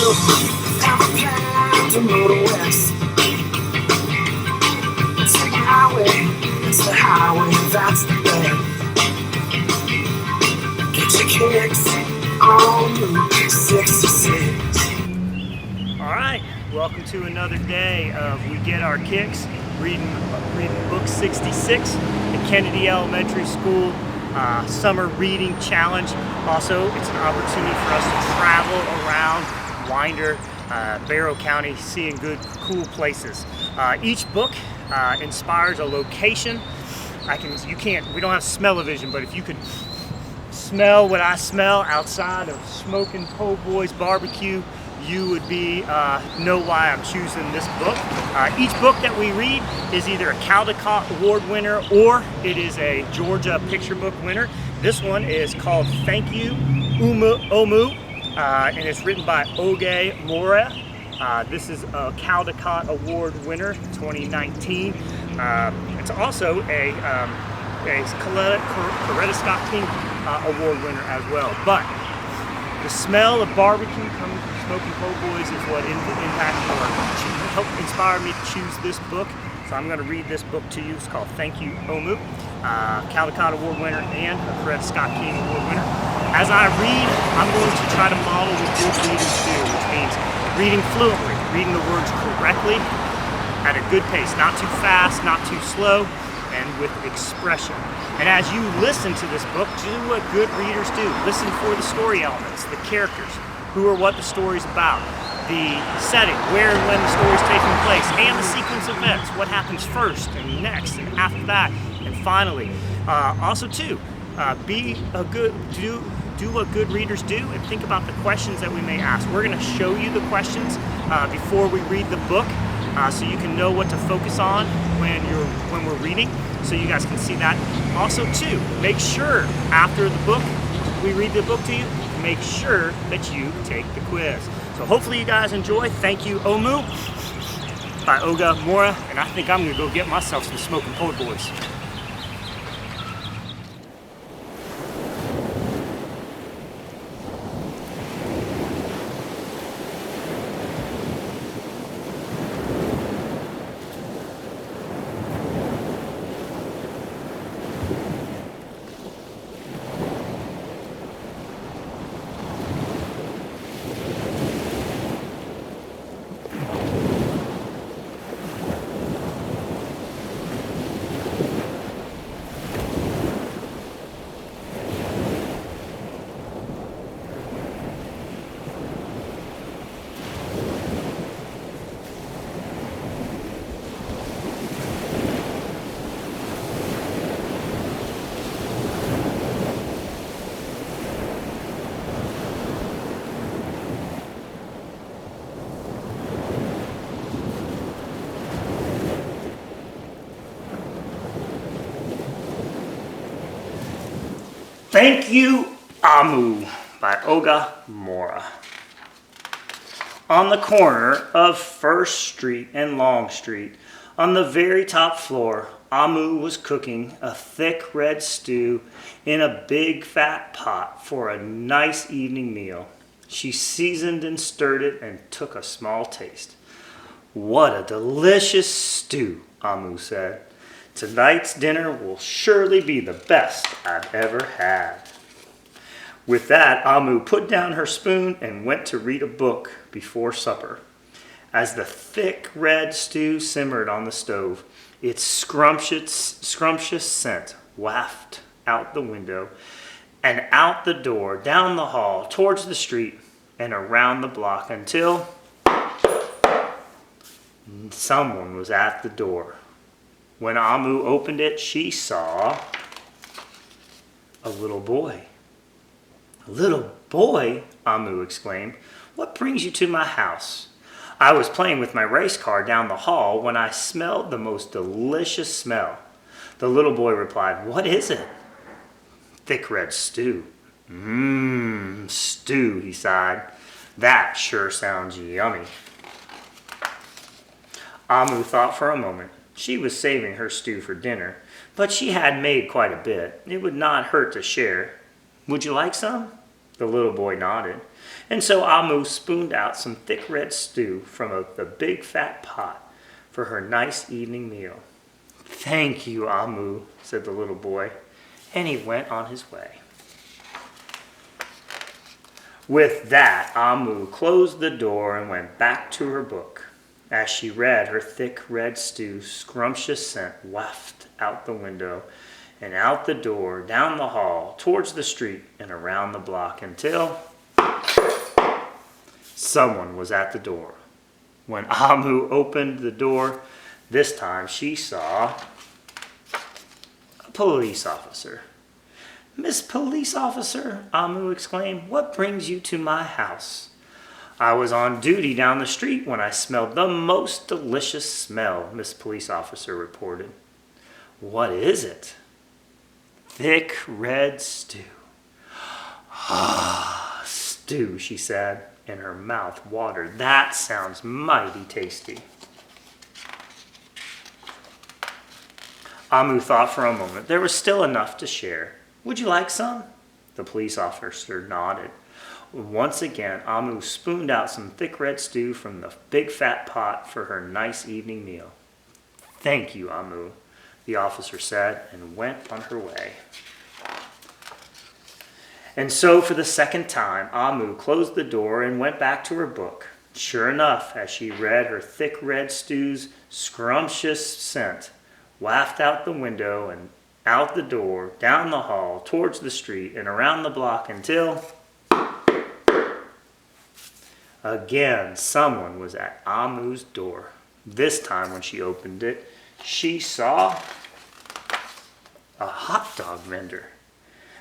have a plan to go to west. It's the highway, it's the highway, that's the best. Get your kicks on Route 66. Alright, welcome to another day of We Get Our Kicks, reading book 66, the Kennedy Elementary School Summer Reading Challenge. Also, it's an opportunity for us to travel around Winder, Barrow County, seeing good, cool places. Each book inspires a location. We don't have smell-o-vision, but if you could smell what I smell outside of Smoking Po' Boy's barbecue, you would know why I'm choosing this book. Each book that we read is either a Caldecott Award winner or it is a Georgia Picture Book winner. This one is called Thank You Omu, and it's written by Oge Mora. This is a Caldecott Award winner, 2019. It's also a Coretta Scott King Award winner as well. But the smell of barbecue coming from Smoking Po' Boys is what impacted or helped inspire me to choose this book. So I'm going to read this book to you. It's called Thank You Omu, Caldecott Award winner and a Coretta Scott King Award winner. As I read, I'm going to try to model what good readers do, which means reading fluently, reading the words correctly at a good pace, not too fast, not too slow, and with expression. And as you listen to this book, do what good readers do. Listen for the story elements, the characters, who or what the story's about, the setting, where and when the story's taking place, and the sequence of events, what happens first and next and after that, and finally. Also too, do what good readers do and think about the questions that we may ask. We're going to show you the questions before we read the book, so you can know what to focus on when we're reading, so you guys can see that. Also too, make sure after the book, we read the book to you, make sure that you take the quiz. So hopefully you guys enjoy Thank You Omu by Oge Mora, and I think I'm gonna go get myself some Smoking Po' Boys. Thank You Omu by Oge Mora. On the corner of First Street and Long Street, on the very top floor, Omu was cooking a thick red stew in a big fat pot for a nice evening meal. She seasoned and stirred it and took a small taste. "What a delicious stew," Omu said. "Tonight's dinner will surely be the best I've ever had." With that, Omu put down her spoon and went to read a book before supper. As the thick red stew simmered on the stove, its scrumptious scent wafted out the window and out the door, down the hall, towards the street, and around the block until someone was at the door. When Omu opened it, she saw a little boy. "A little boy?" Omu exclaimed. "What brings you to my house?" "I was playing with my race car down the hall when I smelled the most delicious smell." The little boy replied, "What is it?" "Thick red stew." Stew," he sighed. "That sure sounds yummy." Amu thought for a moment. She was saving her stew for dinner, but she had made quite a bit. It would not hurt to share. "Would you like some?" The little boy nodded. And so Amu spooned out some thick red stew from the big fat pot for her nice evening meal. "Thank you, Amu," said the little boy, and he went on his way. With that, Amu closed the door and went back to her book. As she read, her thick red stew, scrumptious scent wafted out the window and out the door, down the hall, towards the street, and around the block until someone was at the door. When Amu opened the door, this time she saw a police officer. "Miss Police Officer," Amu exclaimed, "what brings you to my house?" "I was on duty down the street when I smelled the most delicious smell," Miss Police Officer reported. "What is it?" "Thick red stew." "Ah, stew," she said, and her mouth watered. "That sounds mighty tasty." Amu thought for a moment. There was still enough to share. "Would you like some?" The police officer nodded. Once again, Amu spooned out some thick red stew from the big fat pot for her nice evening meal. "Thank you, Amu," the officer said, and went on her way. And so, for the second time, Amu closed the door and went back to her book. Sure enough, as she read, her thick red stew's scrumptious scent wafted out the window and out the door, down the hall, towards the street, and around the block until again someone was at Amu's door. This time when she opened it, she saw a hot dog vendor.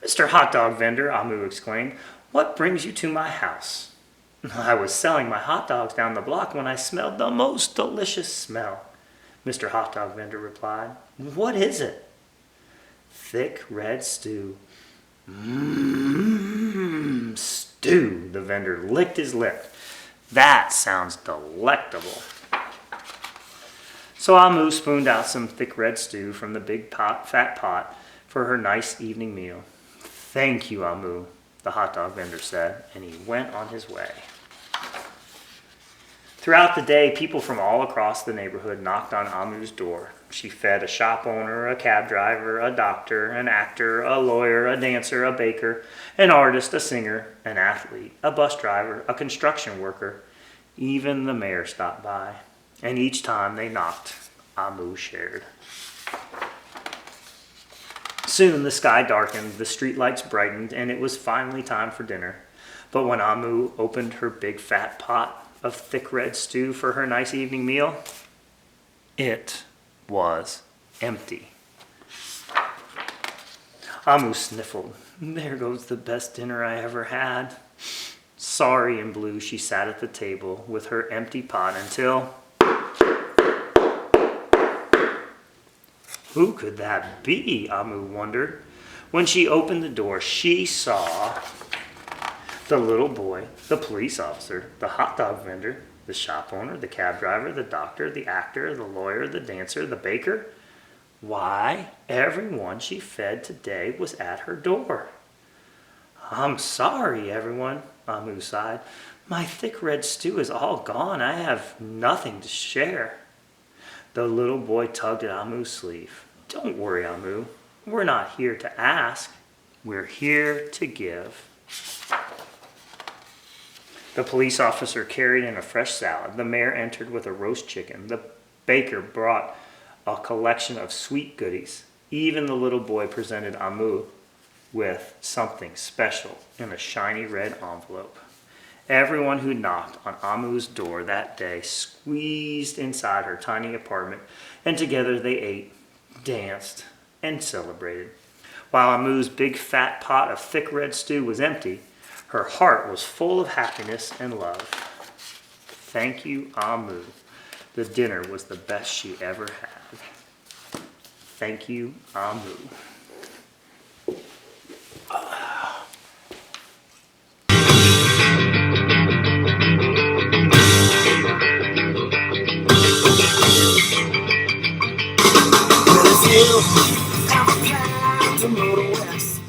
"Mr. Hot Dog Vendor," Amu exclaimed, "what brings you to my house?" "I was selling my hot dogs down the block when I smelled the most delicious smell," Mr. Hot Dog Vendor replied. "What is it?" "Thick red stew." "Mmm, stew," the vendor licked his lip. "That sounds delectable." So Amu spooned out some thick red stew from the big fat pot for her nice evening meal. "Thank you, Amu," the hot dog vendor said, and he went on his way. Throughout the day, people from all across the neighborhood knocked on Amu's door. She fed a shop owner, a cab driver, a doctor, an actor, a lawyer, a dancer, a baker, an artist, a singer, an athlete, a bus driver, a construction worker. Even the mayor stopped by. And each time they knocked, Amu shared. Soon the sky darkened, the streetlights brightened, and it was finally time for dinner. But when Amu opened her big fat pot of thick red stew for her nice evening meal, it was empty. Amu sniffled. "There goes the best dinner I ever had." Sorry and blue, she sat at the table with her empty pot until who could that be? Amu wondered. When she opened the door, she saw the little boy, the police officer, the hot dog vendor, the shop owner, the cab driver, the doctor, the actor, the lawyer, the dancer, the baker. Why, everyone she fed today was at her door. "I'm sorry, everyone," Amu sighed. "My thick red stew is all gone. I have nothing to share." The little boy tugged at Amu's sleeve. "Don't worry, Amu. We're not here to ask. We're here to give." The police officer carried in a fresh salad. The mayor entered with a roast chicken. The baker brought a collection of sweet goodies. Even the little boy presented Amu with something special in a shiny red envelope. Everyone who knocked on Amu's door that day squeezed inside her tiny apartment, and together they ate, danced, and celebrated. While Amu's big fat pot of thick red stew was empty, her heart was full of happiness and love. Thank you, Amu. The dinner was the best she ever had. Thank you, Amu. Well, if you have a plan to move west,